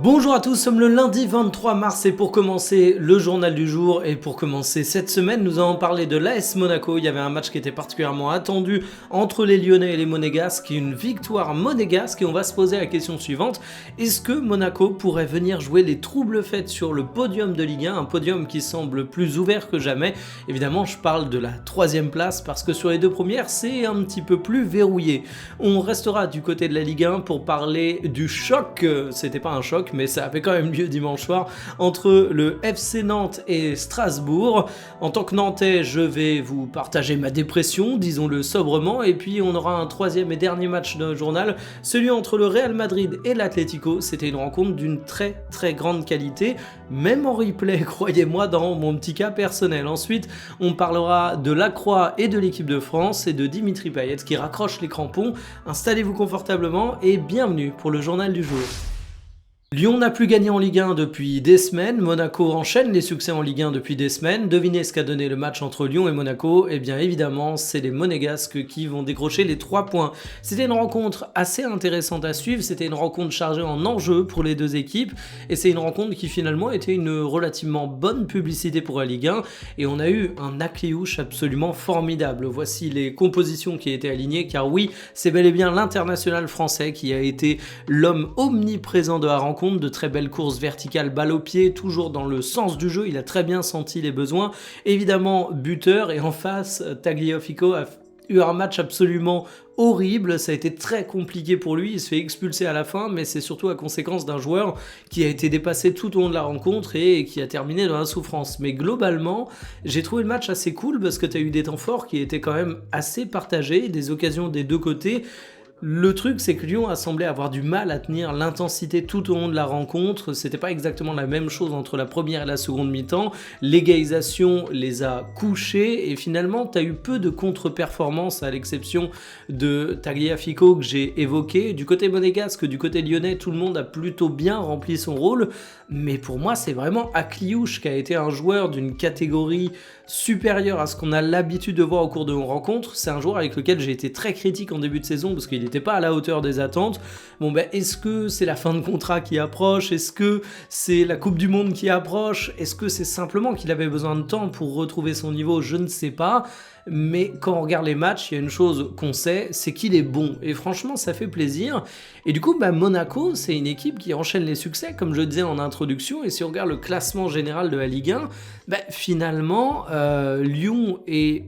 Bonjour à tous, nous sommes le lundi 23 mars et pour commencer le journal du jour et pour commencer cette semaine, nous allons parler de l'AS Monaco. Il y avait un match qui était particulièrement attendu entre les Lyonnais et les Monégasques, une victoire monégasque et on va se poser la question suivante. Est-ce que Monaco pourrait venir jouer les troubles fêtes sur le podium de Ligue 1, un podium qui semble plus ouvert que jamais? Évidemment, je parle de la 3e place parce que sur les deux premières, c'est un petit peu plus verrouillé. On restera du côté de la Ligue 1 pour parler du choc, c'était pas un choc, mais ça avait quand même lieu dimanche soir entre le FC Nantes et Strasbourg. En tant que Nantais, je vais vous partager ma dépression, disons-le sobrement, et puis on aura un troisième et dernier match de journal, celui entre le Real Madrid et l'Atlético. C'était une rencontre d'une très très grande qualité, même en replay, croyez-moi, dans mon petit cas personnel. Ensuite, on parlera de la Croix et de l'équipe de France et de Dimitri Payet qui raccroche les crampons. Installez-vous confortablement et bienvenue pour le journal du jour. Lyon n'a plus gagné en Ligue 1 depuis des semaines, Monaco enchaîne les succès en Ligue 1 depuis des semaines. Devinez ce qu'a donné le match entre Lyon et Monaco? Eh bien évidemment, c'est les Monégasques qui vont décrocher les 3 points. C'était une rencontre assez intéressante à suivre, c'était une rencontre chargée en enjeux pour les deux équipes et c'est une rencontre qui finalement était une relativement bonne publicité pour la Ligue 1 et on a eu un Akliouche absolument formidable. Voici les compositions qui étaient alignées car oui, c'est bel et bien l'international français qui a été l'homme omniprésent de la rencontre. De très belles courses verticales, balle au pied, toujours dans le sens du jeu, il a très bien senti les besoins, évidemment buteur, et en face Tagliafico a eu un match absolument horrible, ça a été très compliqué pour lui, il se fait expulser à la fin, mais c'est surtout à conséquence d'un joueur qui a été dépassé tout au long de la rencontre et qui a terminé dans la souffrance. Mais globalement, j'ai trouvé le match assez cool parce que tu as eu des temps forts qui étaient quand même assez partagés, des occasions des deux côtés. Le truc, c'est que Lyon a semblé avoir du mal à tenir l'intensité tout au long de la rencontre. C'était pas exactement la même chose entre la première et la seconde mi-temps. L'égalisation les a couchés et finalement, tu as eu peu de contre-performances à l'exception de Tagliafico que j'ai évoqué. Du côté monégasque, du côté lyonnais, tout le monde a plutôt bien rempli son rôle. Mais pour moi, c'est vraiment Akliouche qui a été un joueur d'une catégorie supérieure à ce qu'on a l'habitude de voir au cours de nos rencontres. C'est un joueur avec lequel j'ai été très critique en début de saison parce qu'il n'était pas à la hauteur des attentes. Est-ce que c'est la fin de contrat qui approche? Est-ce que c'est la Coupe du Monde qui approche? Est-ce que c'est simplement qu'il avait besoin de temps pour retrouver son niveau? Je ne sais pas. Mais quand on regarde les matchs, il y a une chose qu'on sait, c'est qu'il est bon. Et franchement, ça fait plaisir. Et du coup, Monaco, c'est une équipe qui enchaîne les succès, comme je le disais en introduction. Et si on regarde le classement général de la Ligue 1, finalement, Lyon est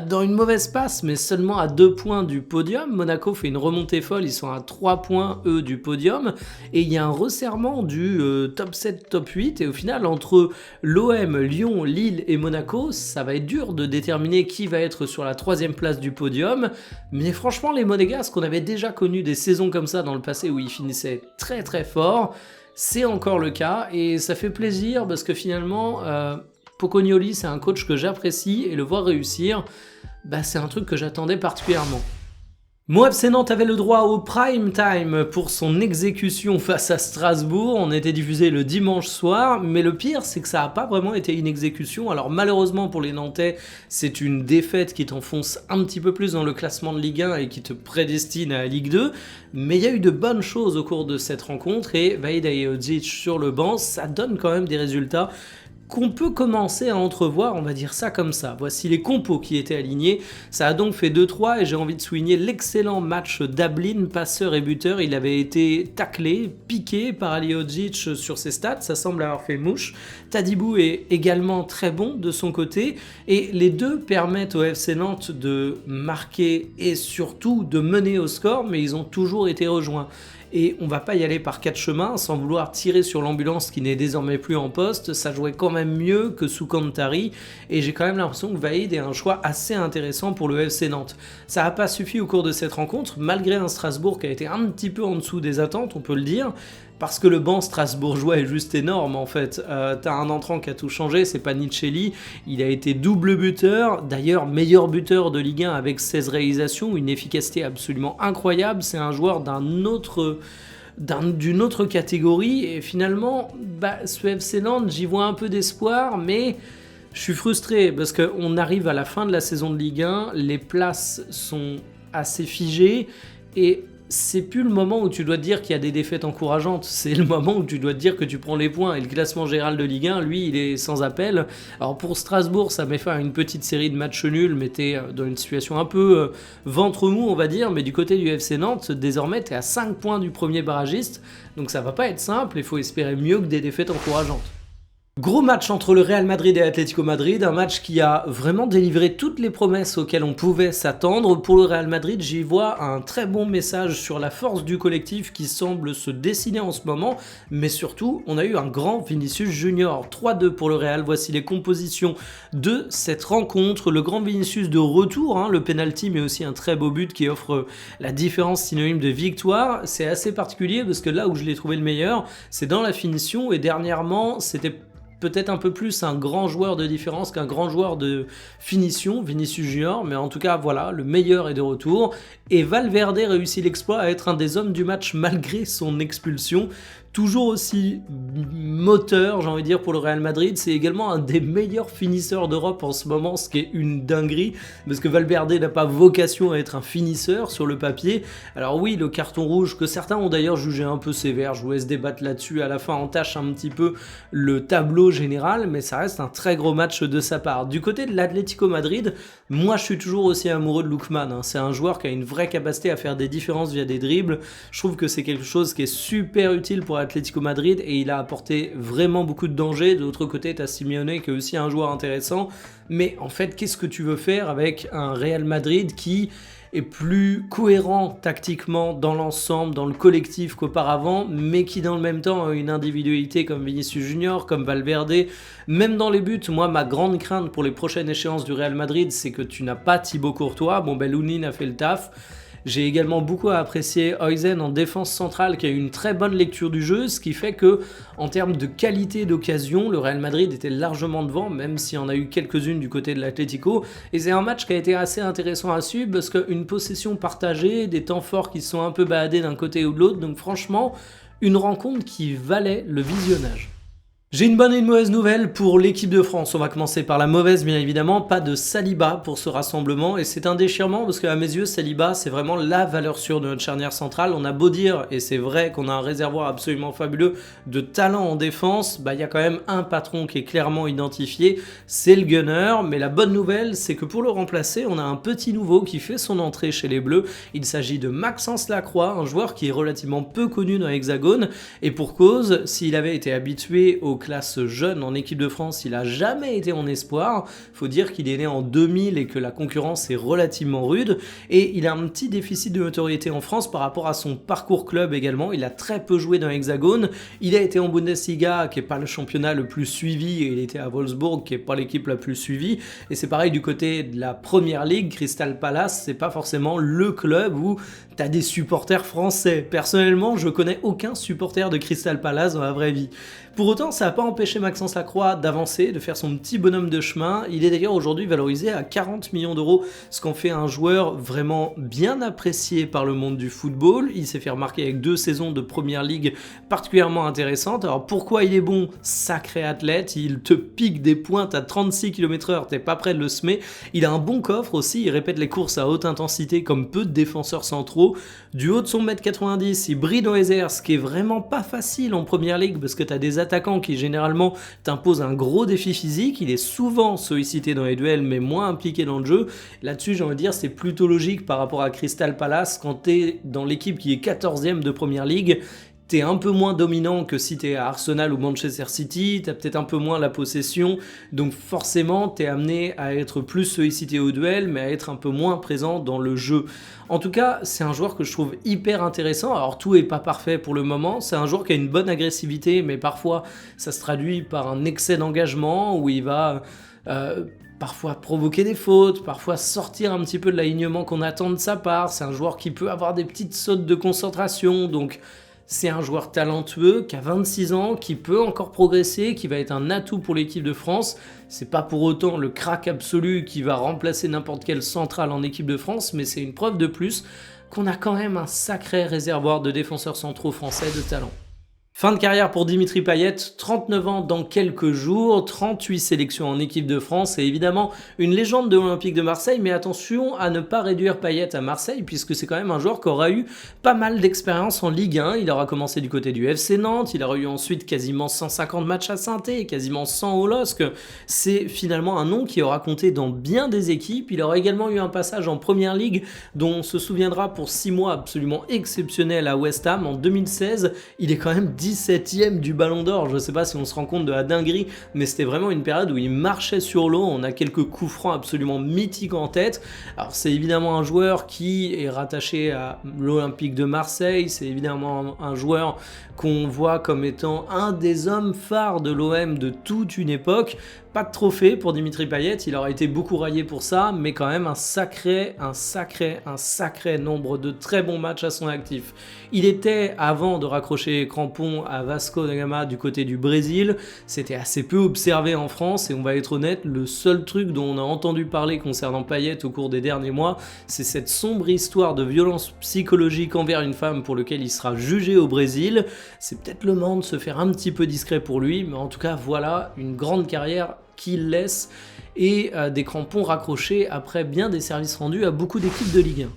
dans une mauvaise passe, mais seulement à 2 points du podium. Monaco fait une remontée folle, ils sont à 3 points, eux, du podium. Et il y a un resserrement du top 7, top 8. Et au final, entre l'OM, Lyon, Lille et Monaco, ça va être dur de déterminer qui va être sur la 3e place du podium. Mais franchement, les Monégasques, on avait déjà connu des saisons comme ça dans le passé où ils finissaient très très fort. C'est encore le cas et ça fait plaisir parce que finalement... Pocognoli, c'est un coach que j'apprécie et le voir réussir, c'est un truc que j'attendais particulièrement. Mon FC Nantes avait le droit au prime time pour son exécution face à Strasbourg. On était diffusé le dimanche soir, mais le pire, c'est que ça n'a pas vraiment été une exécution. Alors malheureusement pour les Nantais, c'est une défaite qui t'enfonce un petit peu plus dans le classement de Ligue 1 et qui te prédestine à la Ligue 2. Mais il y a eu de bonnes choses au cours de cette rencontre et Vahid Halilhodžić sur le banc, ça donne quand même des résultats qu'on peut commencer à entrevoir, on va dire ça comme ça. Voici les compos qui étaient alignés. Ça a donc fait 2-3 et j'ai envie de souligner l'excellent match d'Ablin, passeur et buteur. Il avait été taclé, piqué par Halilhodžić sur ses stats, ça semble avoir fait mouche. Tadibou est également très bon de son côté et les deux permettent au FC Nantes de marquer et surtout de mener au score, mais ils ont toujours été rejoints. Et on va pas y aller par 4 chemins sans vouloir tirer sur l'ambulance qui n'est désormais plus en poste. Ça jouait quand même mieux que sous Kantari et j'ai quand même l'impression que Vahid est un choix assez intéressant pour le FC Nantes. Ça n'a pas suffi au cours de cette rencontre, malgré un Strasbourg qui a été un petit peu en dessous des attentes, on peut le dire, parce que le banc strasbourgeois est juste énorme en fait. T'as un entrant qui a tout changé, c'est Panicelli, il a été double buteur, d'ailleurs meilleur buteur de Ligue 1 avec 16 réalisations, une efficacité absolument incroyable, c'est un joueur d'une autre catégorie et finalement ce FC Nantes, j'y vois un peu d'espoir, mais je suis frustré parce qu'on arrive à la fin de la saison de Ligue 1, les places sont assez figées et c'est plus le moment où tu dois te dire qu'il y a des défaites encourageantes, c'est le moment où tu dois te dire que tu prends les points. Et le classement général de Ligue 1, lui, il est sans appel. Alors pour Strasbourg, ça met fin à une petite série de matchs nuls, mais t'es dans une situation un peu ventre mou, on va dire. Mais du côté du FC Nantes, désormais, t'es à 5 points du premier barragiste, donc ça va pas être simple, il faut espérer mieux que des défaites encourageantes. Gros match entre le Real Madrid et Atlético Madrid, un match qui a vraiment délivré toutes les promesses auxquelles on pouvait s'attendre. Pour le Real Madrid, j'y vois un très bon message sur la force du collectif qui semble se dessiner en ce moment, mais surtout, on a eu un grand Vinicius Junior. 3-2 pour le Real, voici les compositions de cette rencontre. Le grand Vinicius de retour, le penalty, mais aussi un très beau but qui offre la différence synonyme de victoire. C'est assez particulier parce que là où je l'ai trouvé le meilleur, c'est dans la finition, et dernièrement, c'était peut-être un peu plus un grand joueur de différence qu'un grand joueur de finition, Vinicius Junior, mais en tout cas voilà, le meilleur est de retour, et Valverde réussit l'exploit à être un des hommes du match malgré son expulsion. Toujours aussi moteur, j'ai envie de dire, pour le Real Madrid. C'est également un des meilleurs finisseurs d'Europe en ce moment, ce qui est une dinguerie, parce que Valverde n'a pas vocation à être un finisseur sur le papier. Alors oui, le carton rouge, que certains ont d'ailleurs jugé un peu sévère, je vous laisse débattre là-dessus, à la fin entache un petit peu le tableau général, mais ça reste un très gros match de sa part. Du côté de l'Atlético Madrid, moi je suis toujours aussi amoureux de Lookman. C'est un joueur qui a une vraie capacité à faire des différences via des dribbles. Je trouve que c'est quelque chose qui est super utile pour Atlético Madrid, et il a apporté vraiment beaucoup de danger. De l'autre côté, tu as Simeone qui est aussi un joueur intéressant, mais en fait, qu'est-ce que tu veux faire avec un Real Madrid qui est plus cohérent tactiquement dans l'ensemble, dans le collectif qu'auparavant, mais qui dans le même temps a une individualité comme Vinicius Junior, comme Valverde. Même dans les buts, moi ma grande crainte pour les prochaines échéances du Real Madrid, c'est que tu n'as pas Thibaut Courtois. Bon ben Lounine a fait le taf. J'ai également beaucoup apprécié Huijsen en défense centrale, qui a eu une très bonne lecture du jeu, ce qui fait que, en termes de qualité d'occasion, le Real Madrid était largement devant, même s'il y en a eu quelques-unes du côté de l'Atlético. Et c'est un match qui a été assez intéressant à suivre, parce qu'une possession partagée, des temps forts qui se sont un peu baladés d'un côté ou de l'autre, donc franchement, une rencontre qui valait le visionnage. J'ai une bonne et une mauvaise nouvelle pour l'équipe de France. On va commencer par la mauvaise, bien évidemment. Pas de Saliba pour ce rassemblement, et c'est un déchirement parce qu'à mes yeux, Saliba, c'est vraiment la valeur sûre de notre charnière centrale. On a beau dire, et c'est vrai qu'on a un réservoir absolument fabuleux de talent en défense, il y a quand même un patron qui est clairement identifié, c'est le Gunner. Mais la bonne nouvelle, c'est que pour le remplacer, on a un petit nouveau qui fait son entrée chez les Bleus. Il s'agit de Maxence Lacroix, un joueur qui est relativement peu connu dans l'Hexagone, et pour cause, s'il avait été habitué au classe jeune en équipe de France, il a jamais été en espoir. Faut dire qu'il est né en 2000 et que la concurrence est relativement rude, et il a un petit déficit de notoriété en France par rapport à son parcours club également. Il a très peu joué dans l'Hexagone. Il a été en Bundesliga, qui est pas le championnat le plus suivi, et il était à Wolfsburg, qui est pas l'équipe la plus suivie. Et c'est pareil du côté de la Première Ligue. Crystal Palace, c'est pas forcément le club où t'as des supporters français. Personnellement, je connais aucun supporter de Crystal Palace dans la vraie vie. Pour autant, ça n'a pas empêché Maxence Lacroix d'avancer, de faire son petit bonhomme de chemin. Il est d'ailleurs aujourd'hui valorisé à 40 millions d'euros, ce qu'en fait un joueur vraiment bien apprécié par le monde du football. Il s'est fait remarquer avec 2 saisons de Première Ligue particulièrement intéressantes. Alors pourquoi il est bon? Sacré athlète, il te pique des pointes à 36 km/h, t'es pas prêt de le semer. Il a un bon coffre aussi, il répète les courses à haute intensité comme peu de défenseurs centraux. Du haut de son 1m90, il brille dans les airs, ce qui est vraiment pas facile en Première Ligue, parce que t'as des attaquant qui généralement t'impose un gros défi physique. Il est souvent sollicité dans les duels mais moins impliqué dans le jeu. Là-dessus, j'ai envie de dire, c'est plutôt logique par rapport à Crystal Palace. Quand t'es dans l'équipe qui est 14e de Première Ligue, t'es un peu moins dominant que si t'es à Arsenal ou Manchester City, t'as peut-être un peu moins la possession, donc forcément t'es amené à être plus sollicité au duel, mais à être un peu moins présent dans le jeu. En tout cas, c'est un joueur que je trouve hyper intéressant. Alors tout est pas parfait pour le moment, c'est un joueur qui a une bonne agressivité, mais parfois ça se traduit par un excès d'engagement où il va parfois provoquer des fautes, parfois sortir un petit peu de l'alignement qu'on attend de sa part. C'est un joueur qui peut avoir des petites sautes de concentration, donc c'est un joueur talentueux qui a 26 ans, qui peut encore progresser, qui va être un atout pour l'équipe de France. C'est pas pour autant le crack absolu qui va remplacer n'importe quel central en équipe de France, mais c'est une preuve de plus qu'on a quand même un sacré réservoir de défenseurs centraux français de talent. Fin de carrière pour Dimitri Payet, 39 ans dans quelques jours, 38 sélections en équipe de France et évidemment une légende de l'Olympique de Marseille, mais attention à ne pas réduire Payet à Marseille puisque c'est quand même un joueur qui aura eu pas mal d'expérience en Ligue 1. Il aura commencé du côté du FC Nantes, il aura eu ensuite quasiment 150 matchs à Saint-Étienne, quasiment 100 au LOSC. C'est finalement un nom qui aura compté dans bien des équipes. Il aura également eu un passage en Première Ligue dont on se souviendra pour 6 mois absolument exceptionnels à West Ham. En 2016, il est quand même 17e du Ballon d'Or. Je ne sais pas si on se rend compte de la dinguerie, mais c'était vraiment une période où il marchait sur l'eau. On a quelques coups francs absolument mythiques en tête. Alors c'est évidemment un joueur qui est rattaché à l'Olympique de Marseille. C'est évidemment un joueur qu'on voit comme étant un des hommes phares de l'OM de toute une époque. Pas de trophée pour Dimitri Payet, il aura été beaucoup raillé pour ça, mais quand même un sacré nombre de très bons matchs à son actif. Il était, avant de raccrocher crampon à Vasco da Gama du côté du Brésil, c'était assez peu observé en France et on va être honnête, le seul truc dont on a entendu parler concernant Payet au cours des derniers mois, c'est cette sombre histoire de violence psychologique envers une femme pour laquelle il sera jugé au Brésil. C'est peut-être le moment de se faire un petit peu discret pour lui, mais en tout cas voilà, une grande carrière qu'il laisse et des crampons raccrochés après bien des services rendus à beaucoup d'équipes de Ligue 1.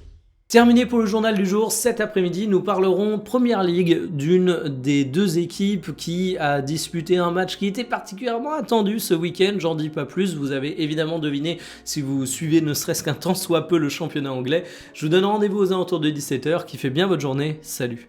Terminé pour le journal du jour, cet après-midi, nous parlerons Première Ligue d'une des deux équipes qui a disputé un match qui était particulièrement attendu ce week-end, j'en dis pas plus, vous avez évidemment deviné si vous suivez ne serait-ce qu'un temps soit peu le championnat anglais. Je vous donne rendez-vous aux alentours de 17h, qui fait bien votre journée, salut.